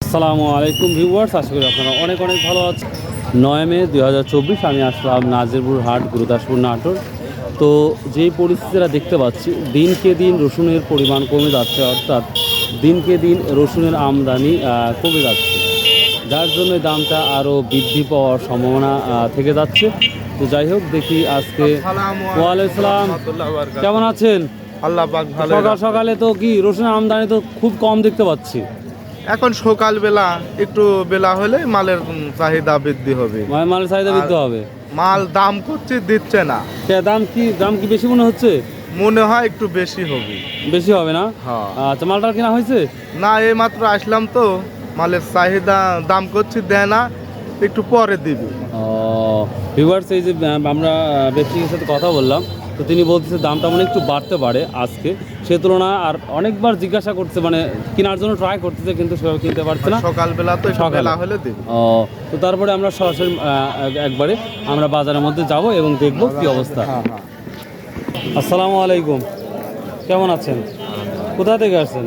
আসসালামু আলাইকুম ভিউয়ার্স, আশা করি আপনারা অনেক ভালো আছেন। 9 মে 2024 আমি আসলাম নাজিরপুর হাট, গুরুদাসপুর, নাটোর। তো যেই পরিস্থিতিটা দেখতে পাচ্ছি, দিনকে দিন রসুনের পরিমাণ কমে যাচ্ছে, অর্থাৎ দিনকে দিন রসুনের আমদানি কমে যাচ্ছে, যার জন্য দামটা আরও বৃদ্ধি পাওয়ার সম্ভাবনা থেকে যাচ্ছে। তো যাই হোক, দেখি আজকে। ওয়ালাইকুম আসসালাম, কেমন আছেন? আল্লাহ পাক ভালো। সকালে তো কি রসুনের আমদানি তো খুব কম দেখতে পাচ্ছি। এখন সকালবেলা একটু বেলা হলে মালের চাহিদা বৃদ্ধি হবে। মালের চাহিদা বৃদ্ধি হবে। মাল দাম করছে, দিচ্ছে না। দাম কি বেশি মনে হচ্ছে? মনে হয় একটু বেশি হবে। বেশি হবে না? হ্যাঁ। আচ্ছা, মালটা কিনা হয়েছে? না, এই মাত্র আসলাম তো, মালের চাহিদা দাম করছে, দেয় না, একটু পরে দিবে। ভিউয়ার্স, এই যে আমরা ব্যক্তির সাথে কথা বললাম, তো তিনি বলতেছে দামটা মানে একটু বাড়তে পারে আজকে, সে তুলনায় আর অনেকবার জিজ্ঞাসা করছে, মানে কেনার জন্য ট্রাই করতেছে, কিন্তু সেভাবে কিনতে পারছে না। সকালবেলা তো সকালে হলে দিবে। তো তারপরে আমরা সরাসরি একবারে আমরা বাজারের মধ্যে যাব এবং দেখব কি অবস্থা। আসসালামু আলাইকুম, কেমন আছেন? কোথা থেকে আসছেন?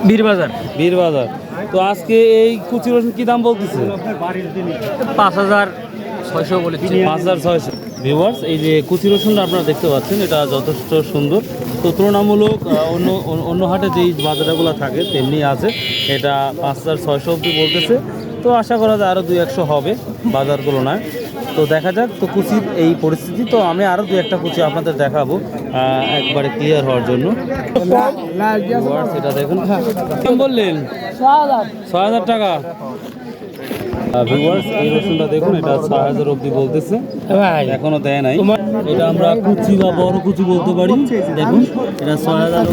বীরবাজার। তো আজকে এই কুচি রসুন কি দাম বলতেছে? 5,600 বলেছি। 5,600। ভিউয়ার্স, এই যে কুচি রসুনটা আপনারা দেখতে পাচ্ছেন, এটা যথেষ্ট সুন্দর। তো তুলনামূলক অন্য হাটে যেই বাজারগুলো থাকে তেমনি আছে। এটা 5,600 অবধি বলতেছে। তো আশা করা যায় আরও 2-100 হবে বাজার তুলনায়। তো দেখা যাক। তো কুচির এই পরিস্থিতি, তো আমি আরও 2-1টা কুচি আপনাদের দেখাবো একবারে ক্লিয়ার হওয়ার জন্য। এটা দেখুন, কেমন বললেন? 6,000 টাকা। ভিউয়ার্স, এই রসুনটা দেখুন, এটা 6,000 অবধি বলতেছে, এখনো দেয় নাই। এটা আমরা কুচি বা বড় কুচি বলতে পারি। দেখুন, এটা 6,000,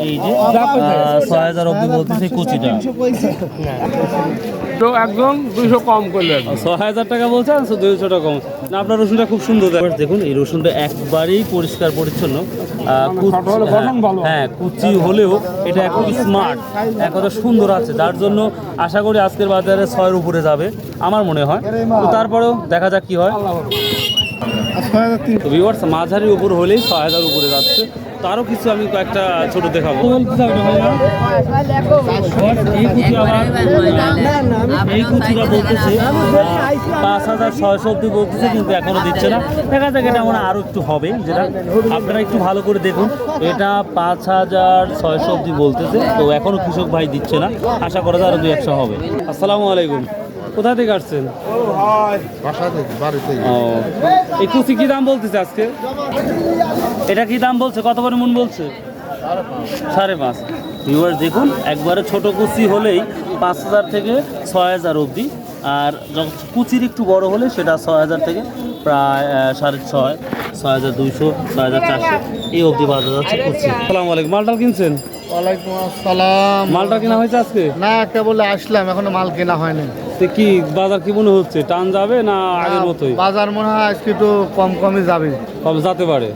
এই যে 6,000 অবধি বলতেছে কুচিটা। তো একদম 200 কম করলে 6,000 টাকা বলছে, 200 টাকা কম না। আপনার রসুনটা খুব সুন্দর। দেখুন, এই রসুনটা একবারেই পরিষ্কার পরিচ্ছন্ন। হ্যাঁ, কুচি হলেও এটা একদম স্মার্ট, একদম সুন্দর আছে, যার জন্য আশা করি আজকের বাজারে 6-এর উপরে যাবে আমার মনে হয়। তো তারপরেও দেখা যাক কি হয়। ভিউয়ার্স, মাঝারির উপর হলেই 6,000 উপরে যাচ্ছে। তারও কিছু আমি কয়েকটা ছোট দেখাবো। এই কুচিটা বলতেছে 5,600 অব্দি বলতেছে, কিন্তু এখনো দিচ্ছে না। দেখা যাক, এটা মনে আরো একটু হবে, যেটা আপনারা একটু ভালো করে দেখুন। এটা 5,600 অব্দি বলতেছে, তো এখনো কৃষক ভাই দিচ্ছে না। আশা করা যায় আরো 2-100 হবে। আসসালামু আলাইকুম, কোথা থেকে আসছেন? এই কুচি কি দাম বলতেছে আজকে? এটা কি দাম বলছে? কত করে মন বলছে? 5.5। ভিউয়ার দেখুন, একবারে ছোট কুচি হলেই 5,000 থেকে 6,000 অবধি, আর যখন কুচির একটু বড় হলে সেটা 6,000 থেকে প্রায় 6,500, 6,200, 6,400 এই অবধি বাজার যাচ্ছে কুচি। আসসালামু আলাইকুম, মালটাল কিনছেন? ওয়ালাইকুম আসসালাম। মালটা কেনা হয়েছে আজকে? না, কেবল আসলাম, এখনো মাল কেনা হয়নি। কি বাজার কি মনে হচ্ছে, টান যাবে না আগের মতোই? বাজার মনে হয় আজকে একটু কমই যাবে। কবে যেতে পারে?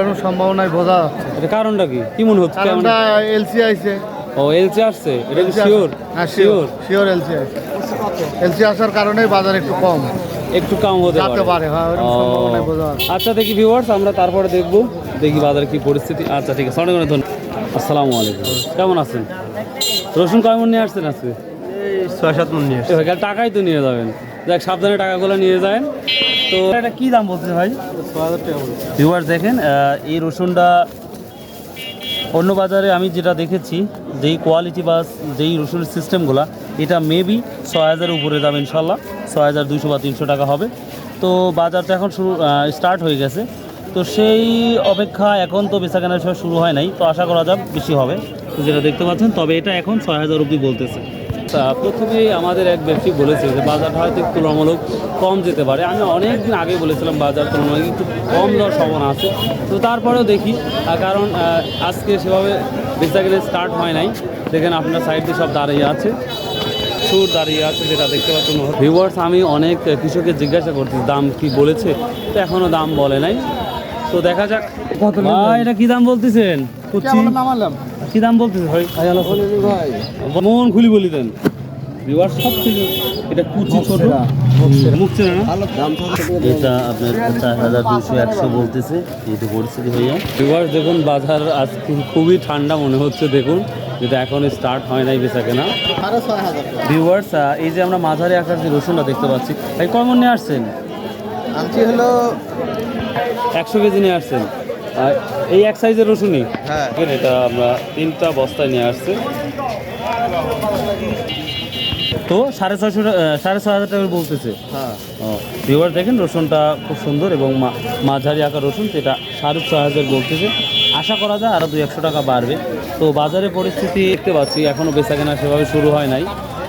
এরকম সম্ভাবনায় বোঝা যাচ্ছে। এটা কারণটা কি মনে হচ্ছে? কারণটা এলসি আইছে। এলসি আসছে, এটা কি শিওর? হ্যাঁ, শিওর এলসি আইছে। এলসি আসার কারণে বাজার একটু কম হতে পারে। হ্যাঁ, এরকম সম্ভাবনায় বোঝা যাচ্ছে। আচ্ছা, দেখি ভিউয়ার্স, আমরা তারপরে দেখি বাজারে কি পরিস্থিতি। আচ্ছা, ঠিক আছে, অনেক ধন্যবাদ। আসসালামু আলাইকুম, কেমন আছেন? রসুন কয় মন নিয়ে আসছেন আজকে? 6-7 মণ নিয়ে আসছে। টাকাই তো নিয়ে যাবেন, দেখ সাবধানে টাকাগুলো নিয়ে যাবেন। তো এটা কি দাম বলতেছে ভাই? 6,000 টাকা। ভিউয়ার্স দেখেন, এই রসুনটা অন্য বাজারে আমি যেটা দেখেছি, যেই কোয়ালিটি বা যেই রসুনের সিস্টেমগুলো, এটা মেবি 6,000 উপরে যাবে ইনশাল্লাহ। 6,200 বা 300 টাকা হবে। তো বাজারটা এখন স্টার্ট হয়ে গেছে, তো সেই অপেক্ষা এখন তো বেচাকেনার সময় শুরু হয় নাই, তো আশা করা যাক বেশি হবে, যেটা দেখতে পাচ্ছেন। তবে এটা এখন 6,000 অবধি বলতেছে। প্রথমেই আমাদের এক ব্যক্তি বলেছে যে বাজারটা হয়তো তুলনামূলক কম যেতে পারে। আমি অনেক দিন আগে বলেছিলাম বাজার তুলনামূলক একটু কম দেওয়ার সম্ভাবনা আছে। তো তারপরেও দেখি, কারণ আজকে সেভাবে বেচাকেনা স্টার্ট হয় নাই। দেখেন আপনার সাইড দিয়ে সব দাঁড়িয়ে আছে, সুর দাঁড়িয়ে আছে, যেটা দেখতে পাচ্ছেন। ভিউয়ার্স, আমি অনেক কৃষকের জিজ্ঞাসা করছি দাম কি বলেছে, তো এখনও দাম বলে নাই। তো দেখা যাক। ভাই, এটা কি দাম বলতেছেন? কি দাম বলতেছে ভাই? মন খুলি বলি দেন। ভিউয়ার্স, সব থেকে এটা কুচি ছোট, মুখছে না। এটা আপনার 4,200-100 বলতেছে। এই তো পরিস্থিতি ভাইয়া। ভিউয়ার্স দেখুন, বাজার আজকে খুবই ঠান্ডা মনে হচ্ছে। দেখুন যেটা এখন স্টার্ট হয় নাই বেচা কেনা। ভিউয়ার্স, এই যে আমরা মাঝারি আকার যে রসুনটা দেখতে পাচ্ছি, ভাই কয়মন নিয়ে আসছেন? আনছি হলো 100 কেজি নিয়ে আসছেন। এই এক সাইজের রসুনই? হ্যাঁ। এটা আমরা 3টা বস্তায় নিয়ে আসছি। তো 6,500 টাকা বলতেছে। হ্যাঁ। ভিউয়ার দেখেন রসুনটা খুব সুন্দর এবং মাঝারি আকার রসুন, যেটা 6,500 বলতেছে। আশা করা যায় আরও 200 টাকা বাড়বে। তো বাজারের পরিস্থিতি দেখতে পাচ্ছি এখনও বেচাকেনা সেভাবে শুরু হয় নাই,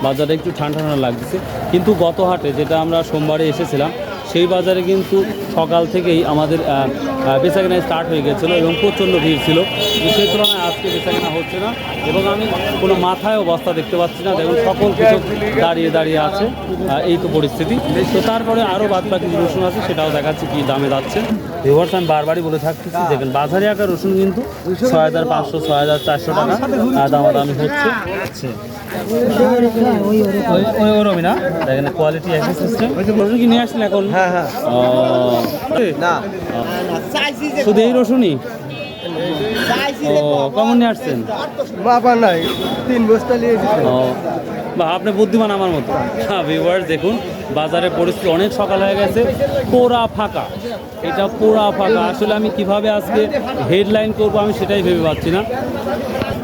বাজারে একটু ঠান্ডা ঠান্ডা লাগতেছে। কিন্তু গত হাটে যেটা আমরা সোমবারে এসেছিলাম, সেই বাজারে কিন্তু সকাল থেকেই আমাদের বেচাকেনা স্টার্ট হয়ে গেছিলো এবং প্রচণ্ড ভিড় ছিল। সেই তুলনায় আজকে বেচাকেনা হচ্ছে না এবং আমি কোনো মাথায় অবস্থা দেখতে পাচ্ছি না। দেখুন সকল কৃষক দাঁড়িয়ে দাঁড়িয়ে আছে, এই তো পরিস্থিতি। তো তারপরে আরও বাদ বাকি যে রসুন আছে সেটাও দেখাচ্ছি কী দামে যাচ্ছে। ভিউয়ার্স, আমি বারবারই বলে থাকতেছি, দেখেন বাজারে আকার রসুন কিন্তু 6,500 6,400 টাকা দামাদামি হচ্ছে। ওরমই না, দেখেন কোয়ালিটি একই সিস্টেম। রসুন কি নিয়ে আসলেন এখন? হ্যাঁ হ্যাঁ। না, শুধু এই রসুনই? কেমন নিয়ে আসছেন? বাবা নাই, 3 বস্তা নিয়ে এসেছি। বা আপনি বুদ্ধিমান আমার মতো। হ্যাঁ ভিউয়ার্স, দেখুন বাজারের পরিস্থিতি অনেক সকাল হয়ে গেছে, পুরা ফাঁকা। এটা পুরা ফাঁকা। আসলে আমি কিভাবে আজকে হেডলাইন করব আমি সেটাই ভেবে পাচ্ছি না।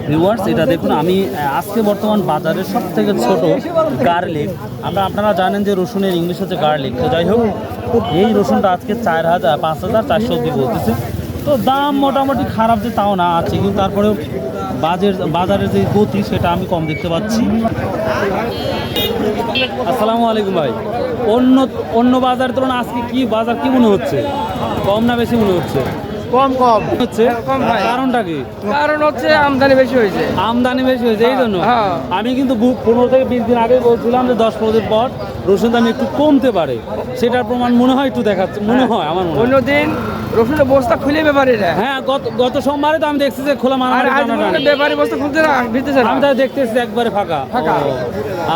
ভিউয়ার্স, এটা দেখুন, আমি আজকে বর্তমান বাজারের সব থেকে ছোটো গার্লিক, আপনারা জানেন যে রসুনের ইংলিশ হচ্ছে গার্লিক। তো যাই হোক, এই রসুনটা আজকে 5,400 অব্দি বলতেছে। তো দাম মোটামুটি খারাপ যে তাও না, আছে, কিন্তু তারপরেও বাজারের যে গতি সেটা আমি কম দেখতে পাচ্ছি। আসসালামু আলাইকুম ভাই। অন্য বাজারের তুলনায় আজকে কি বাজার কি মনে হচ্ছে? কম না বেশি মনে হচ্ছে? কম হচ্ছে। কারণটা কি? কারণ হচ্ছে আমদানি বেশি হয়েছে। আমদানি বেশি হয়েছে এই জন্য। হ্যাঁ। আমি কিন্তু 15 থেকে 20 দিন আগে বলছিলাম যে 10-15 দিন পর রসুন দাম একটু কমতে পারে, সেটার প্রমাণ মনে হয় একটু দেখাচ্ছে, মনে হয় আমার মনে হয়। অন্যদিন রসুনের বস্তা খুলে ব্যাপারীরা, হ্যাঁ, গত সোমবারে তো আমি দেখছি যে খোলা আর আজ মারামারি। ব্যাপারী বস্তা খুলতে না দিতেছে না। আমি তাই দেখতেছি একবারে ফাঁকা। ও,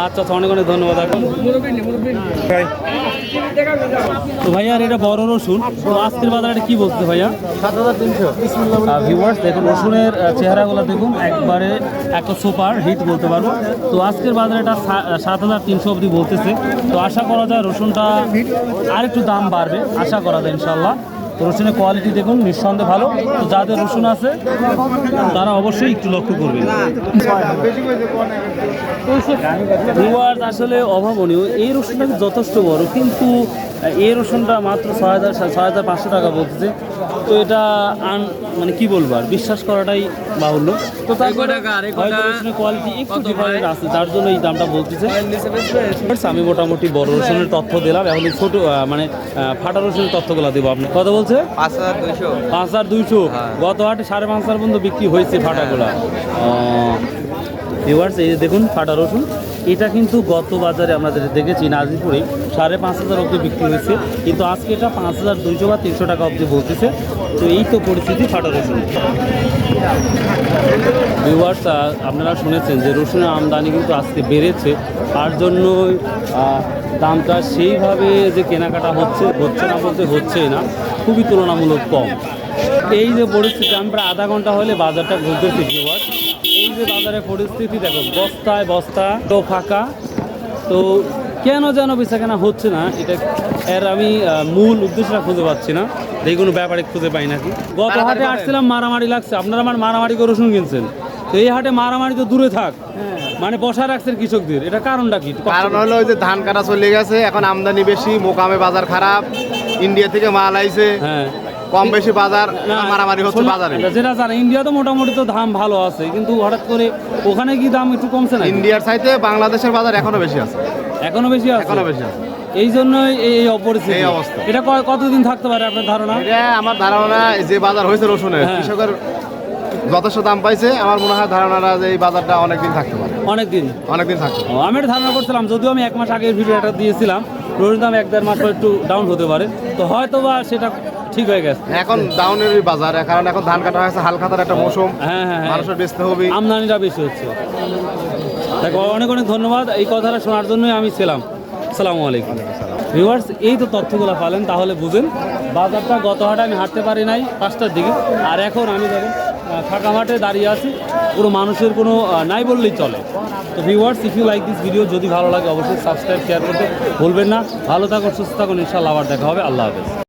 আচ্ছা, অনেক অনেক ধন্যবাদ। তো ভাইয়া, আর এটা বড় রসুন, তো আজকের বাজারে এটা কি বলছে ভাইয়া? 7,300। ভিউয়ার্স, দেখুন রসুনের চেহারাগুলো দেখুন, একবারে একটা সুপার হিট বলতে পারবো। তো আজকের বাজারে এটা 7,300 অবধি বলতেছে। তো আশা করা যায় রসুনটা আর একটু দাম বাড়বে, আশা করা যায় ইনশাল্লাহ। তো রসুনের কোয়ালিটি দেখুন নিঃসন্দেহে ভালো। তো যাদের রসুন আছে তারা অবশ্যই একটু লক্ষ্য করবেন। ভিউয়ার্স, আসলে অভাবনীয়, এই রসুনটা যথেষ্ট বড়, কিন্তু এই রসুনটা মাত্র 6,500 টাকা বলতেছে। তো এটা মানে কি বলবো, আর বিশ্বাস করাটাই বাহুল্য। তো তারপরে হয়তো রসুনের কোয়ালিটি একটু ডিফারেন্ট আছে, যার জন্য এই দামটা বলতেছে। আমি মোটামুটি বড় রসুনের তথ্য দিলাম, এখন ছোট মানে ফাটা রসুনের তথ্যগুলো দেবো। আপনি কত বলছে? 5,200। 5,200। গত হাটে 5,500 পর্যন্ত বিক্রি হয়েছে ফাটাগুলা। ভিউয়ার্স, এই দেখুন ফাটা রসুন, এটা কিন্তু গত বাজারে আমরা যেটা দেখেছি নাজিরপুরে 5,500 অবধি বিক্রি হয়েছে, কিন্তু আজকে এটা 5,200 বা 300 টাকা অবধি বলতেছে। তো এই তো পরিস্থিতি ফাটা রসুন। ভিউয়ার্স, আপনারা শুনেছেন যে রসুনের আমদানি কিন্তু আজকে বেড়েছে, তার জন্যই দামটা সেইভাবে যে কেনাকাটা হচ্ছে না বলতে হচ্ছেই না, খুবই তুলনামূলক কম। এই যে পরিস্থিতি, আমরা আধা ঘন্টা হলে বাজারটা ঘুরতেছি। ভিউয়ার্স, এই যে বাজারের পরিস্থিতি দেখো, বস্তায় বস্তা তো ফাঁকা। তো কেন যেন বেচাকেনা হচ্ছে না, এটা এর আমি মূল উদ্দেশ্যটা খুঁজে পাচ্ছি না। এই কোনো ব্যাপারে খুঁজে পাই নাকি। গত হাটে আসছিলাম, মারামারি লাগছে, আপনারা আমার মারামারি করে রসুন কিনছেন। তো এই হাটে মারামারি তো দূরে থাক, মানে বসা রাখছেন কৃষকদের, এটা কারণটা কি? কারণ হলো ওই যে ধান কাটা চলে গেছে, এখন আমদানি বেশি, মোকামে বাজার খারাপ, ইন্ডিয়া থেকে মাল আইছে, হ্যাঁ, কম বেশি বাজার, মারামারি হচ্ছে বাজারে। যেটা জানা, ইন্ডিয়া তো মোটামুটি তো দাম ভালো আছে, কিন্তু হঠাৎ করে ওখানে কি দাম একটু কমছে না? ইন্ডিয়ার চাইতে বাংলাদেশের বাজার এখনো বেশি আছে, এখনো বেশি আছে। এখনো বেশি আছে। এই জন্যই এই অপরিস্থিতি, এই অবস্থা। এটা কতদিন থাকতে পারে আপনার ধারণা? এটা আমার ধারণা, যে বাজার হয়েছে রসুনের, হ্যাঁ। কৃষকের যথেষ্ট দাম পাইছে, আমার মনে হয় ধারণাটা যে এই বাজারটা অনেকদিন থাকতে পারে, অনেকদিন থাকতে পারে। আমি একটা ধারণা করছিলাম, যদিও আমি 1 মাস আগের ভিডিওটা দিয়েছিলাম, রসুন দাম 1-1.5 মাস পর একটু ডাউন হতে পারে, তো হয়তো বা সেটা ঠিক হয়ে গেছে। এখন ডাউনের বাজার, কারণ এখন ধান কাটা হয়েছে, হাল খাতার একটা মৌসুম, হ্যাঁ হ্যাঁ হ্যাঁ, মানুষের বেচতে হবে, আমদানিটা বেশি হচ্ছে। দেখো, অনেক অনেক ধন্যবাদ এই কথাটা শোনার জন্যই আমি ছিলাম। আসসালামু আলাইকুম। ভিউয়ার্স, এই তো তথ্যগুলো পালেন, তাহলে বুঝেন বাজারটা গত হাটে আমি হাঁটতে পারি নাই 5টার দিকে, আর এখন আমি দেখেন ফাঁকা মাঠে দাঁড়িয়ে আছি, কোনো মানুষের কোনো নাই বললেই চলে। তো viewers, if you like this video, যদি ভালো লাগে অবশ্যই সাবস্ক্রাইব শেয়ার করতে ভুলবেন না। ভালো থাকুন, সুস্থ থাকুন, ইনশাআল্লাহ আবার দেখা হবে। আল্লাহ হাফেজ।